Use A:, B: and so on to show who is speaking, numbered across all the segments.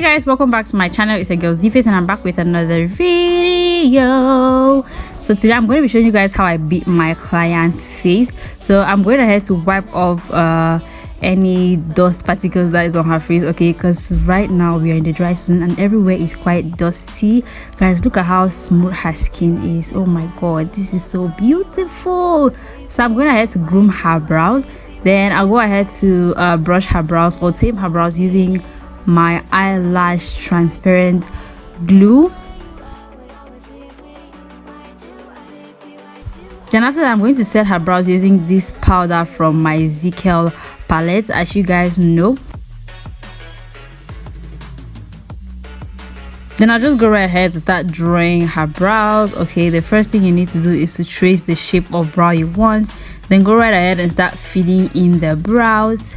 A: Guys, welcome back to my channel. It's a girl Z-Face and I'm back with another video. So today I'm going to be showing you guys how I beat my client's face. So I'm going ahead to wipe off any dust particles that is on her face, okay, because right now we are in the dry season and everywhere is quite dusty. Guys, look at how smooth her skin is. Oh my god, this is so beautiful. So I'm going ahead to groom her brows, then I'll go ahead to brush her brows or tame her brows using my eyelash transparent glue. Then after that, I'm going to set her brows using this powder from my Ezekiel palette, as you guys know. Then I'll just go right ahead to start drawing her brows. Okay, the first thing you need to do is to trace the shape of brow you want, then go right ahead and start filling in the brows.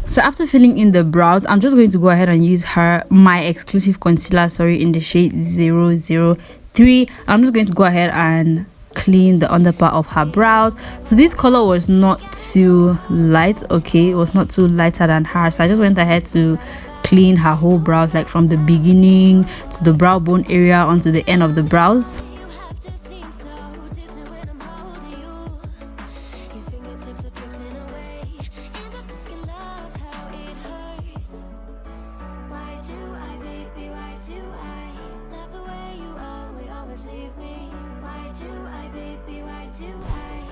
A: So after filling in the brows, I'm just going to go ahead and use my exclusive concealer, in the shade 003. I'm just going to go ahead and clean the under part of her brows. So this color was not too light, okay, it was not too lighter than her, so I just went ahead to clean her whole brows, like from the beginning to the brow bone area onto the end of the brows.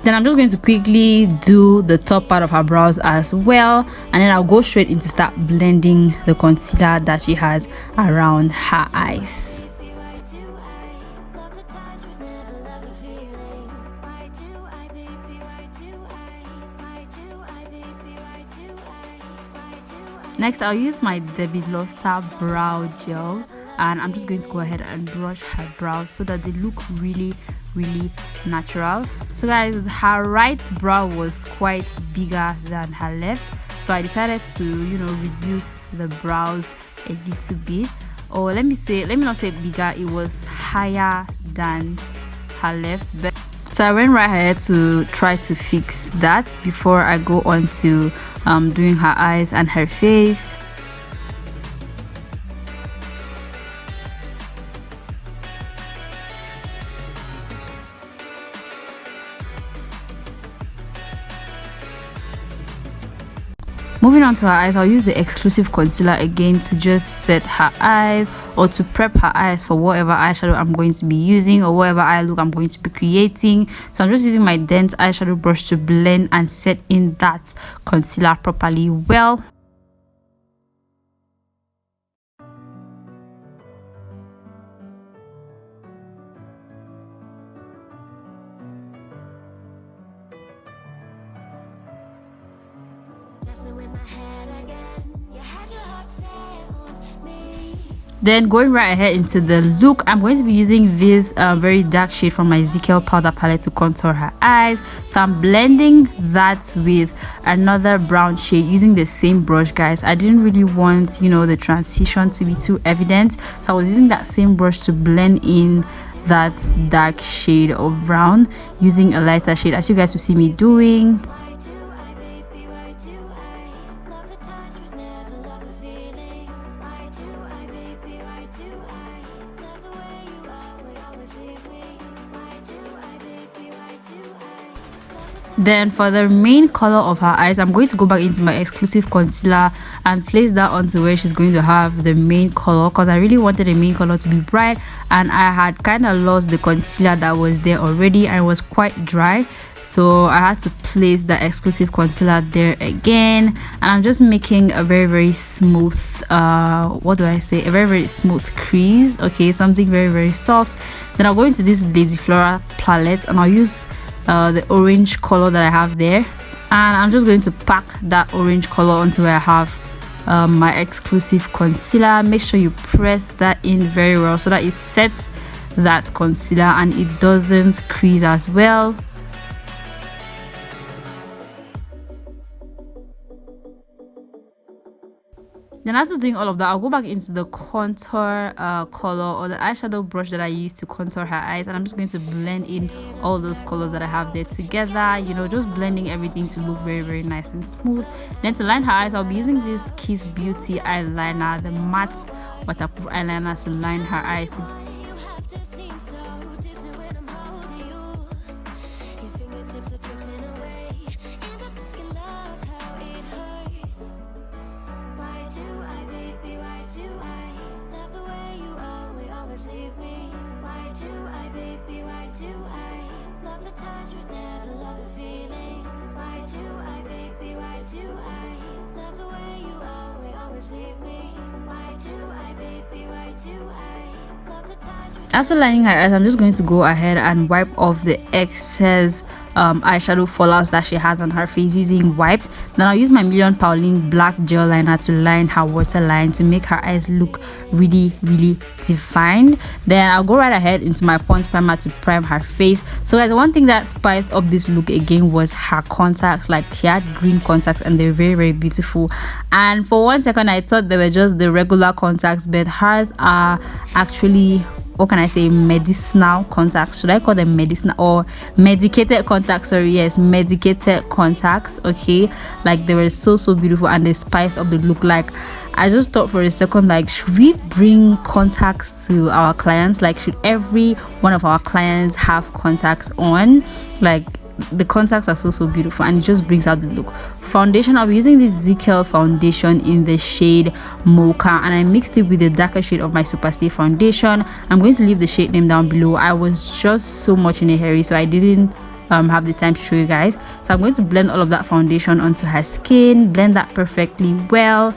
A: Then I'm just going to quickly do the top part of her brows as well, and then I'll go straight into start blending the concealer that she has around her eyes. Next, I'll use my Debbie Loster brow gel, and I'm just going to go ahead and brush her brows so that they look really natural. So guys, her right brow was quite bigger than her left, so I decided to reduce the brows a little bit, or let me not say bigger, it was higher than her left. But so I went right ahead to try to fix that before I go on to doing her eyes and her face. Moving on to her eyes, I'll use the exclusive concealer again to just set her eyes, or to prep her eyes for whatever eyeshadow I'm going to be using, or whatever eye look I'm going to be creating. So I'm just using my dense eyeshadow brush to blend and set in that concealer properly well. Then going right ahead into the look, I'm going to be using this very dark shade from my Ezekiel powder palette to contour her eyes. So I'm blending that with another brown shade using the same brush, guys. I didn't really want the transition to be too evident, so I was using that same brush to blend in that dark shade of brown using a lighter shade, as you guys will see me doing. Then for the main color of her eyes, I'm going to go back into my exclusive concealer and place that onto where she's going to have the main color, because I really wanted the main color to be bright, and I had kind of lost the concealer that was there already and it was quite dry, so I had to place the exclusive concealer there again. And I'm just making a very smooth a very smooth crease, okay, something very soft. Then I'll go into this Lazy Flora palette and I'll use the orange color that I have there, and I'm just going to pack that orange color onto where I have my exclusive concealer. Make sure you press that in very well so that it sets that concealer and it doesn't crease as well. Then after doing all of that, I'll go back into the contour color or the eyeshadow brush that I used to contour her eyes, and I'm just going to blend in all those colors that I have there together, you know, just blending everything to look very, very nice and smooth. Then to line her eyes, I'll be using this Kiss Beauty eyeliner, the matte waterproof eyeliner, to line her eyes. After lining her eyes, I'm just going to go ahead and wipe off the excess eyeshadow fallouts that she has on her face using wipes. Then I'll use my Million Pauline black gel liner to line her waterline to make her eyes look really, really defined. Then I'll go right ahead into my Pond's primer to prime her face. So guys, one thing that spiced up this look again was her contacts. Like, she had green contacts and they're very, very beautiful. And for one second I thought they were just the regular contacts, but hers are actually, what can I say, medicinal contacts. Should I call them medicinal or medicated contacts? Sorry, yes, medicated contacts. Okay, like they were so beautiful and they spiced up the look. Like, I just thought for a second, like, should we bring contacts to our clients? Like, should every one of our clients have contacts on? Like, the contacts are so beautiful and it just brings out the look. Foundation, I'll be using this ZKL foundation in the shade Mocha, and I mixed it with the darker shade of my Superstay foundation. I'm going to leave the shade name down below. I was just so much in a hurry, so I didn't have the time to show you guys. So I'm going to blend all of that foundation onto her skin, blend that perfectly well.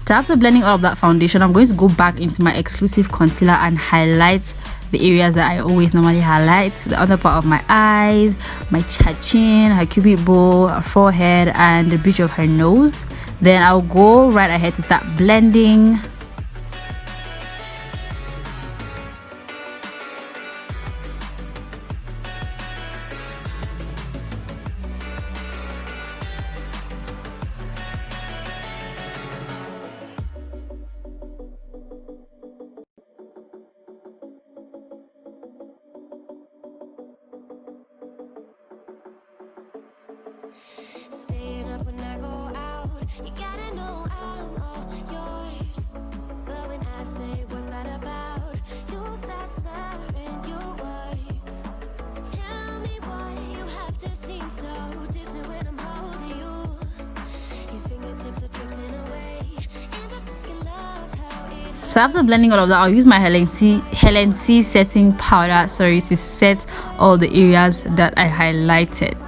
A: So after blending all of that foundation, I'm going to go back into my exclusive concealer and highlight the areas that I always normally highlight: the under part of my eyes, my chin, her cupid bow, her forehead, and the bridge of her nose. Then I'll go right ahead to start blending.
B: You gotta know I'm all yours. But when I say what's that about, you start slurring your words. Tell me why you have to seem so distant when I'm holding you. Your fingertips are drifting away, and I freaking love how it.
A: So after blending all of that, I'll use my Helen C setting powder, sorry, to set all the areas that I highlighted.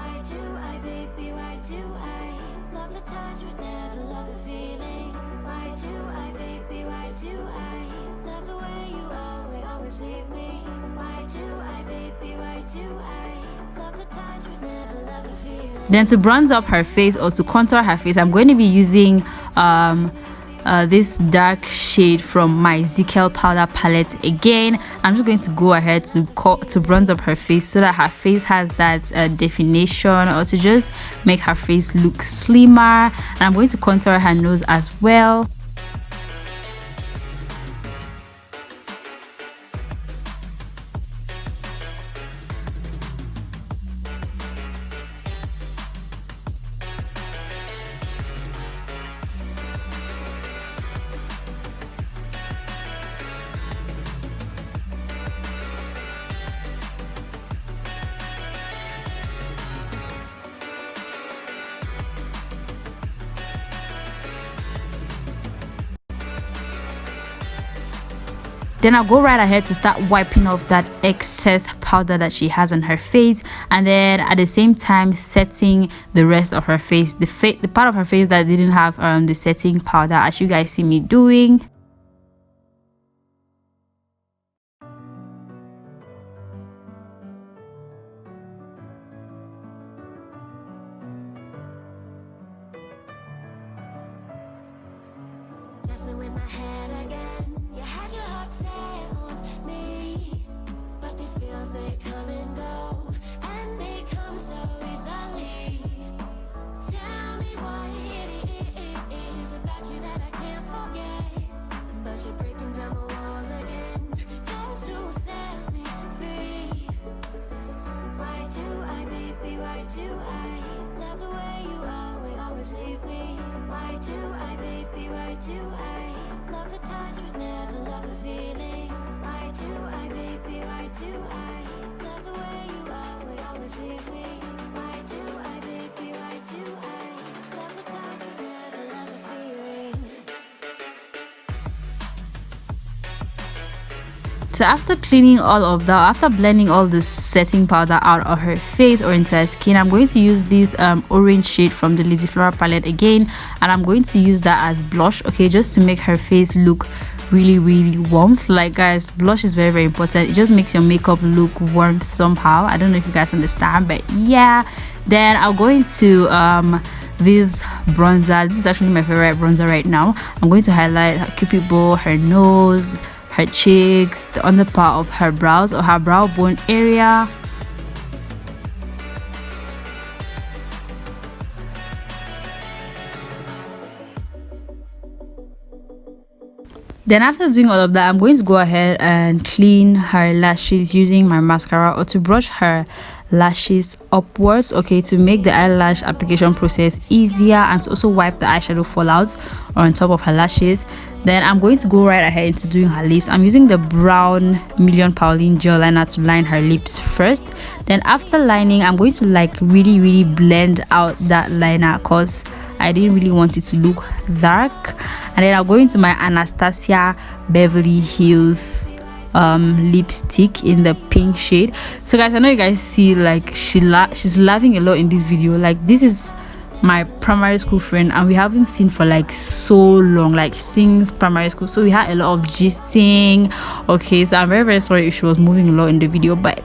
A: Then to bronze up her face or to contour her face, I'm going to be using this dark shade from my ZKL powder palette again. I'm just going to go ahead to bronze up her face so that her face has that definition, or to just make her face look slimmer. And I'm going to contour her nose as well. Then I'll go right ahead to start wiping off that excess powder that she has on her face, and then at the same time setting the rest of her face, the part of her face that didn't have the setting powder, as you guys see me doing.
B: Messing with my head again. You had your heart set on me, but these feels they come and go, and they come so easily. Tell me what it is about you that I can't forget, but you're breaking down my walls again just to set me free. Why do I, baby, why do I love the way you always, always leave me? Why do I, baby, why do I love the touch but never love the feeling? Why do I, baby, why do I love the way you always, always leave me? Why do I, baby, why do I love the touch but never love the feeling?
A: So after cleaning all of that, after blending all the setting powder out of her face or into her skin, I'm going to use this orange shade from the Lady Flora palette again, and I'm going to use that as blush, okay, just to make her face look really warm. Like, guys, blush is very important. It just makes your makeup look warm somehow. I don't know if you guys understand, but yeah. Then I'll go into this bronzer. This is actually my favorite bronzer right now. I'm going to highlight her cupid bow, her nose, her cheeks, the under part of her brows or her brow bone area. Then after doing all of that, I'm going to go ahead and clean her lashes using my mascara, or to brush her lashes upwards, okay, to make the eyelash application process easier and to also wipe the eyeshadow fallouts on top of her lashes. Then I'm going to go right ahead into doing her lips. I'm using the brown Million Pauline gel liner to line her lips first. Then after lining, I'm going to like really blend out that liner because I didn't really want it to look dark. And then I'll go into my Anastasia Beverly Hills lipstick in the pink shade. So guys, I know you guys see like she's laughing a lot in this video. Like, this is my primary school friend and we haven't seen for like so long, like since primary school, so we had a lot of gisting. Okay, so I'm very sorry if she was moving a lot in the video, but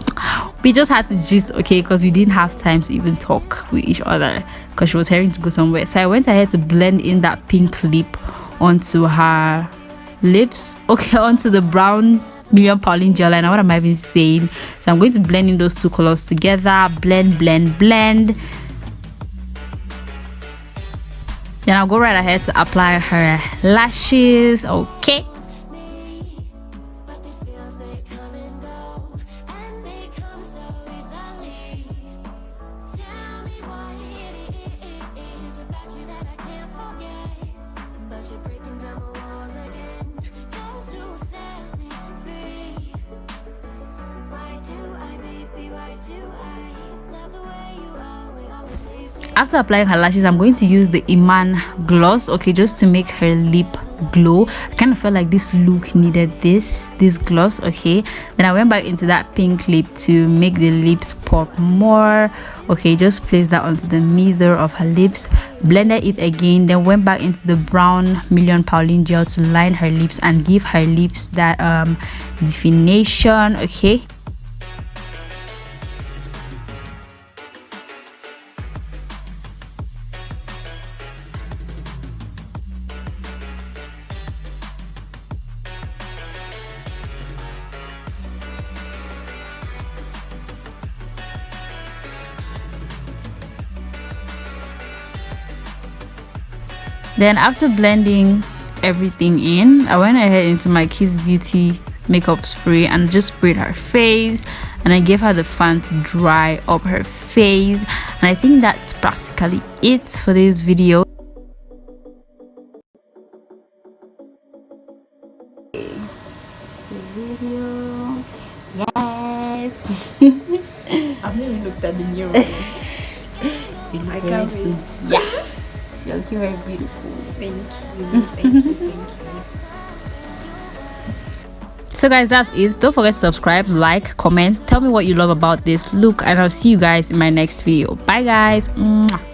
A: we just had to gist, okay, because we didn't have time to even talk with each other because she was having to go somewhere. So I went ahead to blend in that pink lip onto her lips, okay, onto the brown Million Pauline gel liner. What am I even saying? So I'm going to blend in those two colors together, blend. Then I'll go right ahead to apply her lashes, okay.
B: But these feels they come and go, and they come so easily. Tell me what it is about you that I can't forget, but you're breaking down my walls again just to set me free. Why do I, baby, why do I love the way you always leave me?
A: After applying her lashes, I'm going to use the Iman gloss, okay, just to make her lip glow. I kind of felt like this look needed this gloss, okay. Then I went back into that pink lip to make the lips pop more, okay. Just place that onto the middle of her lips, blended it again, then went back into the brown Million Pauline gel to line her lips and give her lips that definition, okay. Then after blending everything in, I went ahead into my Kiss Beauty makeup spray and just sprayed her face, and I gave her the fan to dry up her face. And I think that's practically it for this video. Yes.
C: I've never even looked at the mirror. I can't wait.
A: Yes. You're looking very beautiful.
C: Thank you.
A: So guys, that's it. Don't forget to subscribe, like, comment, tell me what you love about this look, and I'll see you guys in my next video. Bye guys. Mwah.